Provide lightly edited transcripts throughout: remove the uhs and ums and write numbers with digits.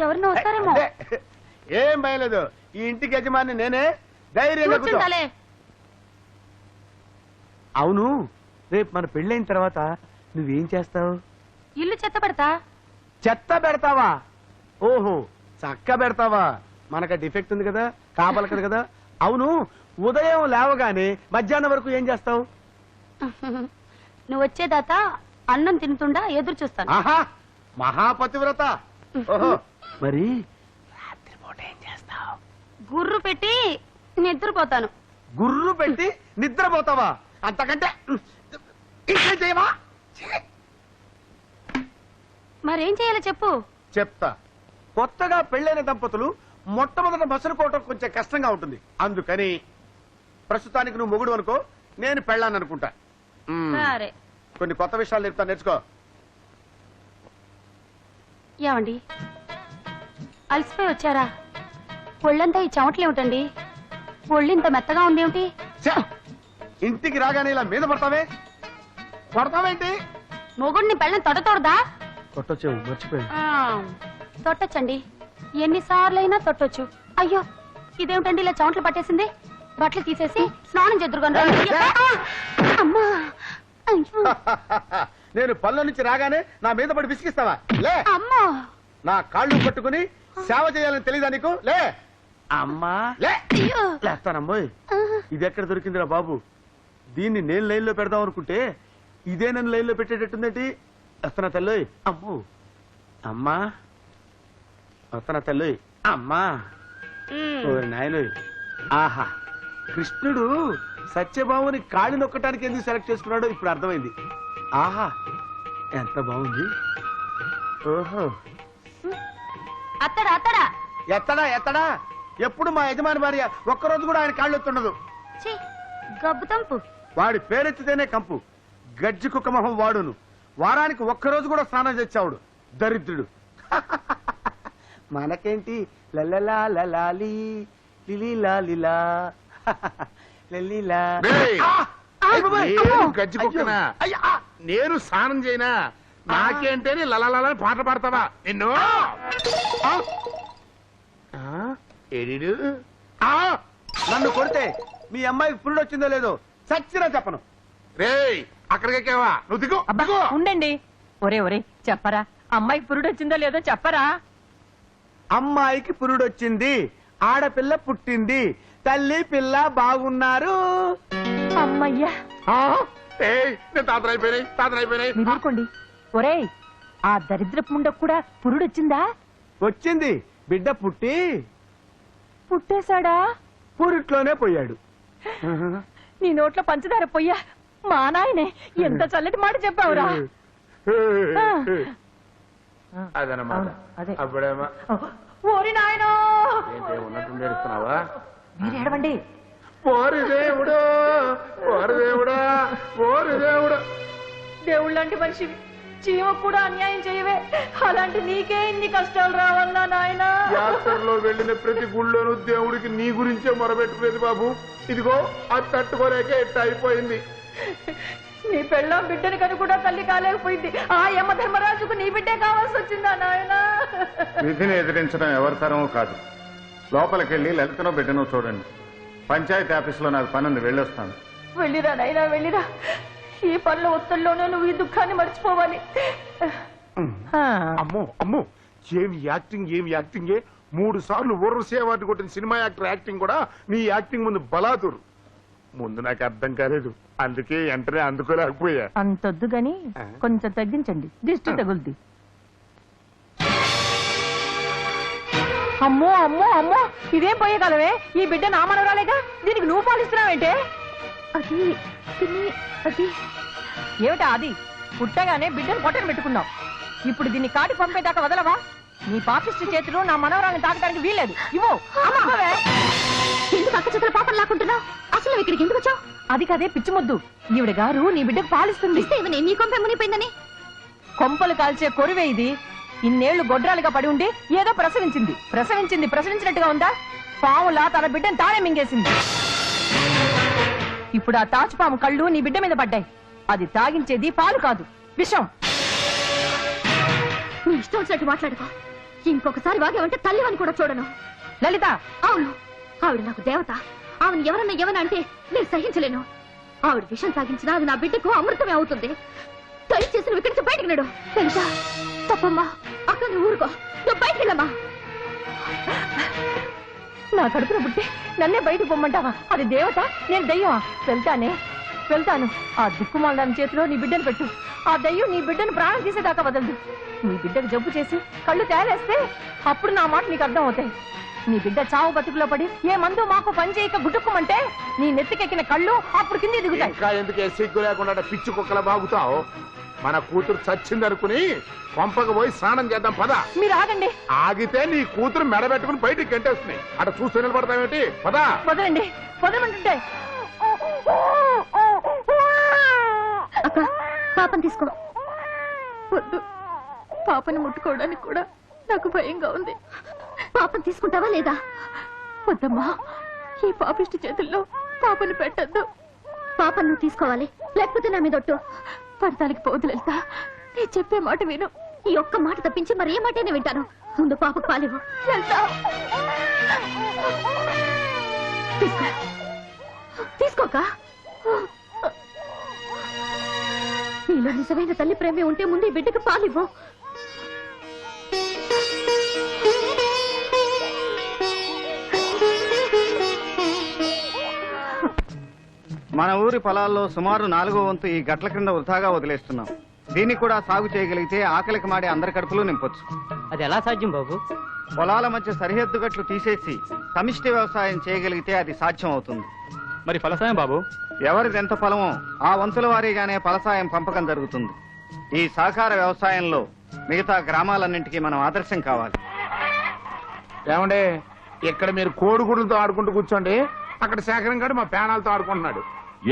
ఎవరినో వస్తారేమో. ఏం భయలేదు, ఈ ఇంటికి యజమాని నేనే, ధైర్యంగా కూర్చో. అవును, రేపు మన పెళ్ళైన తర్వాత నువ్వేం చేస్తావు? ఇల్లు చెత్త పెడతా. చెత్త పెడతావా? ఓహో, చక్క పెడతావా? మనకు డిఫెక్ట్ ఉంది కదా, కాపలకదు కదా. అవును, ఉదయం లేవగానే మధ్యాహ్నం వరకు ఏం చేస్తావు? నువ్వు వచ్చేదాకా అన్నం తింటుండా ఎదురు చూస్తాను. ఆహా, మహాపతివ్రత. ఓహో, మరి రాత్రిపూట ఏం చేస్తావు? గుర్రు పెట్టి నిద్రపోతాను. గుర్రు పెట్టి నిద్రపోతావా? అంతకంటే ఇంకేం చేయవా? మరేం చేయాలో చెప్పు. చెప్తా. కొత్తగా పెళ్ళైన దంపతులు మొట్టమొదట మసలుకోవటం కొంచెం కష్టంగా ఉంటుంది. అందుకని ప్రస్తుతానికి నువ్వు మొగుడు అనుకో, నేను పెళ్ళాను అనుకుంటా. సరే, కొన్ని కొత్త విషయాలు నేర్పుతా, నేర్చుకో. ఏమండి, అలసిపోయి వచ్చారా? ఒళ్ళంతా ఈ చెమటలేమిటండి? ఒళ్ళింత మెత్తగా ఉంది ఏమిటి? ఇంటికి రాగానే ఇలా మీద పడతావే, పడతావేంటి? మొగుడిని పెళ్ళని తొడతోడదా? కొట్టొచ్చు, మర్చిపోయాను. తొట్టొచ్చండి, ఎన్నిసార్లైనా తొట్టొచ్చు. అయ్యో, ఇదేమిటండి ఇలా చెమటలు పట్టేసింది? బట్టలు తీసేసి స్నానం చేద్దురుగాను. అమ్మా, నేను పళ్ళ నుంచి రాగానే నా మీద పడి విసిగిస్తావా? లే. అమ్మా, నా కాళ్ళు పట్టుకుని సేవ చేయాలని తెలీదా నీకు? లే. అమ్మా, లే. లేస్తానమ్మోయ్. ఇది ఎక్కడ దొరికిందిరా బాబు? దీన్ని నేను లైన్లో పెడదాం అనుకుంటే ఇదే నన్ను లైన్లో పెట్టేటట్టుందేంటి? వస్తున్నా తల్లోయ్. అమ్మో, అమ్మా, వస్తున్నా తల్లోయ్. అమ్మా, నాయనోయ్. ఆహా, కృష్ణుడు సత్యభామని కాళ్ళు నొక్కటానికి ఎందుకు సెలెక్ట్ చేసుకున్నాడో ఇప్పుడు అర్థమైంది. ఆహా, ఎంత బాగుంది. ఓహో, అత్తడా అత్తడా ఎత్తడా ఎత్తడా. ఎప్పుడు మా యజమాని భార్య ఒక్కరోజు కూడా ఆయన కాళ్ళు ఎత్తుండదు. గబ్బు తంపు. వాడి పేరెత్తితేనే కంపు. గజ్జి కుక్క మొహం వాడును. వారానికి ఒక్కరోజు కూడా స్నానం చేసావుడు, దరిద్రుడు. మనకేంటి లలలా లలాలి లిలీలా లిలా లలీలా. గజ్జి కుక్కనా? నేను స్నానం చేయనా? నాకేంటని లలలా పాట పాడతావా? నిన్ను ఏడు నన్ను కొడితే మీ అమ్మాయికి పురుడు వచ్చిందో లేదో చచ్చినా చెప్పను. రేయ్, అక్కడికెక్కావా? నువ్వు దిగు. అబ్బా, ఉండండి. ఒరే ఒరే, చెప్పరా, అమ్మాయికి పురుడు వచ్చిందో లేదో చెప్పరా. అమ్మాయికి పురుడొచ్చింది, ఆడపిల్ల పుట్టింది, తల్లి పిల్ల బాగున్నారు. అమ్మయ్యా, నేను తాతరైపోయినాయి. మీరు ఊరుకోండి. ఒరే, ఆ దరిద్రపు ముండకు కూడా పురుడొచ్చిందా? వచ్చింది. బిడ్డ పుట్టేశాడా? పురిట్లోనే పోయాడు. నీ నోట్లో పంచదార పొయ్యా. మా నాయనే, ఎంత చల్లటి మాట చెప్పావురా. అదనమాట. అదే. అప్పుడేమా ఓరి నాయనో, ఉన్నట్టు నేర్చుకున్నావా? మీరు ఏడవండి. ఓరి దేవుడా, ఓరి దేవుడా, ఓరి దేవుడా. దేవుళ్ళంటి మనిషివి, చీమ కూడా అన్యాయం చేయవే. అలాంటి నీకే ఇన్ని కష్టాలు రావాలన్నా నాయనా? యాత్రలో వెళ్ళిన ప్రతి గుళ్ళోనూ దేవుడికి నీ గురించే మొరబెట్టుకునేది బాబు. ఇదిగో అది తట్టుకోలేక ఎట్ట అయిపోయింది. నీ పెళ్ళం బిడ్డని కను కూడా తల్లి కాలేకపోయింది. ఆ యమ ధర్మరాజుకు నీ బిడ్డే కావాల్సి వచ్చిందా నాయనా? విధిని ఎదిరించడం ఎవరి తరమూ కాదు. లోపలికెళ్ళి లలితనో బిడ్డనో చూడండి. పంచాయతీ ఆఫీసులో నాకు పనుంది, వెళ్ళొస్తాను. వెళ్ళిరా నాయనా, వెళ్ళిరా. ఈ పనుల ఒత్తిడిలోనే నువ్వు ఈ దుఃఖాన్ని మర్చిపోవాలి. అమ్మో అమ్మో, ఏమి యాక్టింగ్, ఏమి యాక్టింగ్. 3 సార్లు ఊర్వశి అవార్డు కొట్టిన సినిమా యాక్టర్ యాక్టింగ్ కూడా నీ యాక్టింగ్ ముందు బలాదురు. ముందు నాకు అర్థం కాలేదు, అందుకే వెంటనే అందుకోలేకపోయా. అంతొద్దు గాని కొంచెం తగ్గించండి, దిష్టి తగులుద్ది. అమ్మో అమ్మో అమ్మో, ఇదేం పోయేగలవే? ఈ బిడ్డ నా మనవరాలేగా, దీనికి నువ్వు పాలిస్తున్నావేంటే? అది అది ఏమిటా? అది పుట్టగానే బిడ్డను పొట్టను పెట్టుకున్నావు. ఇప్పుడు దీన్ని కాటి పంపేదాకా వదలవా? నీ పాపిష్టి చేతులు నా మనవరాన్ని తాకడానికి వీల్లేదు. ఇవ్వు. ఎందుకు అక్క చేతుల పాపం లాక్కుంటున్నావు? అసలు ఇక్కడికి ఎందుకు వచ్చావు? అది కదే పిచ్చిమొద్దు, ఈవిడ గారు నీ బిడ్డకు పాలిస్తుంది. నీ కొంప మునిపోయిందని. కొంపలు కాల్చే కొరివే ఇది. ఇన్నేళ్లు గొడ్రాలుగా పడి ఉండి ఏదో ప్రసవించినట్టుగా ఉందా? పావులా తన బిడ్డను తానే మింగేసింది. ఇప్పుడు ఆ తాచుపాము కళ్ళు నీ బిడ్డ మీద పడ్డాయి. అది తాగించేది పాలు కాదు, విషం. నీ ఇష్టం వచ్చినట్టు మాట్లాడుకో. ఇంకొకసారి వాగేవంటే తల్లివని కూడా చూడను. లలిత, అవును, ఆవిడ నాకు దేవత. ఆవిడ ఎవరన్నా అంటే నేను సహించలేను. ఆవిడ విషం తాగించినా అది నా బిడ్డకు అమృతమే అవుతుంది. దయచేసి నువ్వు ఇక్కడి నుంచి బయటకు నడు. తెలుసా? తప్పమ్మా. అక్క నువ్వు ఊరుకో, నువ్వు బయటకు వెళ్ళమ్మా. నా కడుపున పుట్టి నన్నే బయటకు పొమ్మంటావా? అది దేవత, నేను దయ్యమా? వెళ్తాను. ఆ దిక్కుమాలని చేతిలో నీ బిడ్డను పెట్టు. ఆ దయ్యం నీ బిడ్డను ప్రాణం తీసేదాకా వదలదు. నీ బిడ్డకు జబ్బు చేసి కళ్ళు తేలేస్తే అప్పుడు నా మాట నీకు అర్థం అవుతాయి. నీ బిడ్డ చావు బతుకులో పడి ఏ మందు మాకు పని చేయక గుడ్డుకోమంటే నీ నెత్తికెక్కిన కళ్ళు అప్పుడు కింద దిగుతాయి. ఇంకా ఎందుకే సిగ్గు లేకుండా పిచ్చి కుక్కల బాగుతావు? మన కూతురు చచ్చిందనుకుని కొంపకు పోయి స్నానం చేద్దాం పద. మీరు ఆగండి. ఆగితే నీ కూతురు మెడబెట్టుకుని బయటికి గంటేస్తున్నాయి. అక్కడ చూస్తూ నిలబడతావేంటి? పద. వదలండి, వదలమంటుంటే. అక్క పాపని తీసుకో. వద్దు, పాపని ముట్టుకోవడానికి కూడా నాకు భయంగా ఉంది. పాపని తీసుకుంటావా లేదా? వద్దమ్మా, ఈ పాపిష్టి చేతుల్లో పాపని పెట్టద్దు. పాపను నువ్వు తీసుకోవాలి, లేకపోతే నా మీద ఒట్టు. పడతానికి పోదు లలిత, నేను చెప్పే మాట విను. ఈ ఒక్క మాట తప్పించి మరి ఏ మాటనే వింటాను. ముందు పాపకు పాలివ్వు. లలిత, తీసుకోక. నీలో నిజమైన తల్లి ప్రేమే ఉంటే ముందు ఈ బిడ్డకు పాలివ్వు. మన ఊరి పొలాల్లో సుమారు 4వ వంతు ఈ గట్ల క్రింద వృధాగా వదిలేస్తున్నాం. దీన్ని కూడా సాగు చేయగలిగితే ఆకలికి మాడే అందరి కడుపులు నింపొచ్చు. అది ఎలా సాధ్యం బాబు? పొలాల మధ్య సరిహద్దు గట్లు తీసేసి సమిష్టి వ్యవసాయం చేయగలిగితే అది సాధ్యం అవుతుంది. మరి ఫలసాయం బాబు? ఎవరిది ఎంత పొలమో ఆ వంతుల వారీగానే ఫలసాయం పంపకం జరుగుతుంది. ఈ సహకార వ్యవసాయంలో మిగతా గ్రామాలన్నింటికీ మనం ఆదర్శం కావాలి. ఏమండే, ఇక్కడ మీరు కోడిగుడ్లతో ఆడుకుంటూ కూర్చోండి. అక్కడ శేఖరం గారు మా పేనాలతో ఆడుకుంటున్నాడు.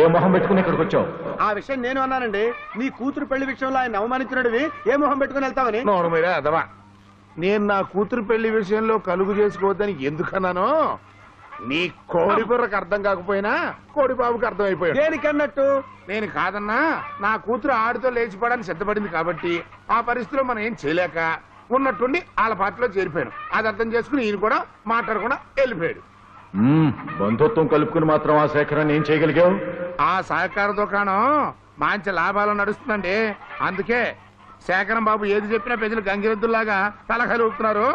ఏ మొహం పెట్టుకుని ఇక్కడికి వచ్చావు? ఆ విషయం నేను అన్నానండి. నీ కూతురు పెళ్లి విషయంలో ఆయన అవమానించినవి ఏ మొహం పెట్టుకుని వెళ్తావని. నోరు మీరే అదవా. నేను నా కూతురు పెళ్లి విషయంలో కలుగు చేసుకోవద్దని ఎందుకన్నానో నీ కోడి బుర్రకు అర్థం కాకపోయినా కోడి బాబుకి అర్థం అయిపోయాడు. దేనికన్నట్టు? నేను కాదన్నా, నా కూతురు ఆడితో లేచిపోవడానికి సిద్ధపడింది కాబట్టి ఆ పరిస్థితిలో మనం ఏం చేయలేక ఉన్నట్టుండి వాళ్ళ పార్టీలో చేరిపోయాను. అది అర్థం చేసుకుని ఈయన కూడా మాట్లాడకుండా వెళ్ళిపోయాడు. బంధుత్వం కలుపుకుని మాత్రం ఆ సేకరణ ఏం చేయగలిగావు? ఆ సహకార దుకాణం మంచి లాభాలు నడుస్తుందండి. అందుకే శేఖరం బాబు ఏది చెప్పినా ప్రజలు గంగిరెద్దుల్లాగా తలకాయలు ఊపుతున్నారు.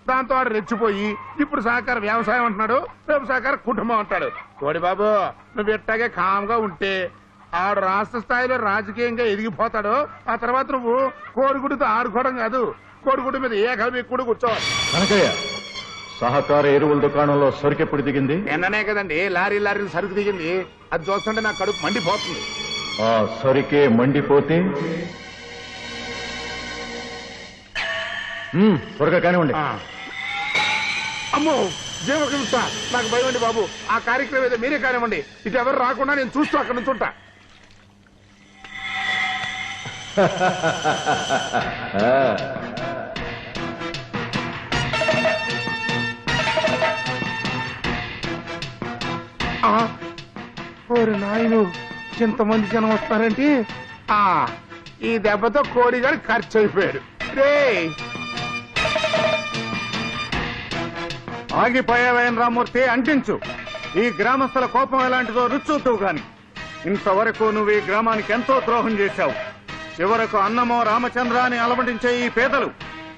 దాంతో వాడు రెచ్చిపోయి ఇప్పుడు సహకార వ్యవసాయం అంటున్నాడు, రేపు సహకార కుటుంబం అంటాడు. కోడి బాబు, నువ్వు ఇట్టాగే కామ్గా ఉంటే ఆడు రాష్ట్ర స్థాయిలో రాజకీయంగా ఎదిగిపోతాడు. ఆ తర్వాత నువ్వు కోడిగుడితో ఆడుకోవడం కాదు, కోడిగుడి మీద ఏకవి కూడా కూర్చోవాలి. కనకయ్య, సహకార ఎరువుల దుకాణంలో సరుకెప్పుడు దిగింది? నిన్ననే కదండి లారీలు సరుకు దిగింది. అది చూస్తుంటే నా కడుపు మండిపోతుంది. ఆ సరుకే మండిపోతే త్వరగా కానివ్వండి. అమ్మో జీవహింస, నాకు భయం అండి బాబు. ఆ కార్యక్రమం ఏదో మీరే కానివ్వండి. ఇటు ఎవరు రాకుండా నేను చూస్తూ అక్కడ నుంచి ఉంటా. ఓరి నాయను, ఇంతమంది జనం వస్తారంటే ఈ దెబ్బతో కోడిగాడు ఖర్చు అయిపోయాడు. రే ఆగిపోయావైన రామూర్తి, అంటించు. ఈ గ్రామస్తుల కోపం ఎలాంటిదో రుచూతువు గాని. ఇంతవరకు నువ్వు ఈ గ్రామానికి ఎంతో ద్రోహం చేశావు. చివరకు అన్నమో రామచంద్ర అని అలమటించే ఈ పేదలు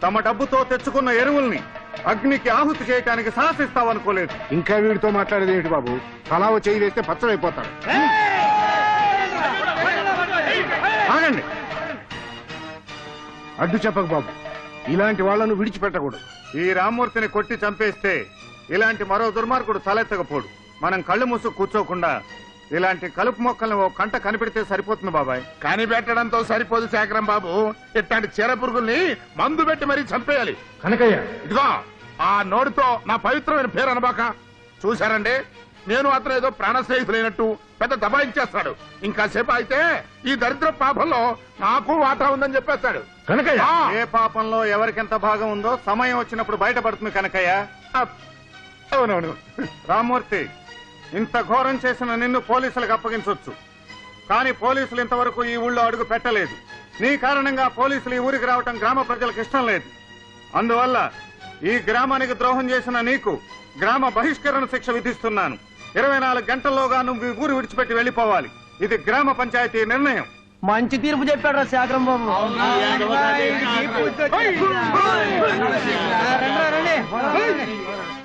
తమ డబ్బుతో తెచ్చుకున్న ఎరువుల్ని అగ్నికి ఆహుతి చేయడానికి సాహసిస్తావనుకోలేదు. ఇంకా వీడితో మాట్లాడేది ఏంటి బాబు? తలావ చేయి వేస్తే పచ్చడైపోతాడు. ఆగండి. అడ్డు చెప్పకు బాబు, ఇలాంటి వాళ్లను విడిచిపెట్టకూడదు. ఈ రామ్మూర్తిని కొట్టి చంపేస్తే ఇలాంటి మరో దుర్మార్గుడు తలెత్తకపోడు. మనం కళ్ళు మూసు కూర్చోకుండా ఇలాంటి కలుపు మొక్కల్ని ఓ కంట కనిపెడితే సరిపోతుంది బాబాయ్. కనిపెట్టడంతో సరిపోదు శేఖరం బాబు, ఇట్లాంటి చీర పురుగుల్ని మందు పెట్టి మరీ చంపేయాలి. కనకయ్య, ఇదిగో ఆ నోటితో నా పవిత్రమైన పేరు అనబాక. చూశారండి, నేను అతను ఏదో ప్రాణ స్నేహితులైనట్టు పెద్ద దబాయించేస్తాడు. ఇంకాసేపు అయితే ఈ దరిద్ర పాపంలో నాకు వాటా ఉందని చెప్పేస్తాడు. కనకయ్య, ఏ పాపంలో ఎవరికెంత భాగం ఉందో సమయం వచ్చినప్పుడు బయటపడుతుంది కనకయ్య. అవునవును. రామ్మూర్తి, ఇంత ఘోరం చేసిన నిన్ను పోలీసులకు అప్పగించవచ్చు. కానీ పోలీసులు ఇంతవరకు ఈ ఊళ్ళో అడుగు పెట్టలేదు. నీ కారణంగా పోలీసులు ఈ ఊరికి రావటం గ్రామ ప్రజలకు ఇష్టం లేదు. అందువల్ల ఈ గ్రామానికి ద్రోహం చేసిన నీకు గ్రామ బహిష్కరణ శిక్ష విధిస్తున్నాను. 24 గంటల్లోగా నువ్వు ఈ ఊరు విడిచిపెట్టి వెళ్ళిపోవాలి. ఇది గ్రామ పంచాయతీ నిర్ణయం. మంచి తీర్పు చెప్పాడు శాకరం బాబు. రండి, రండి.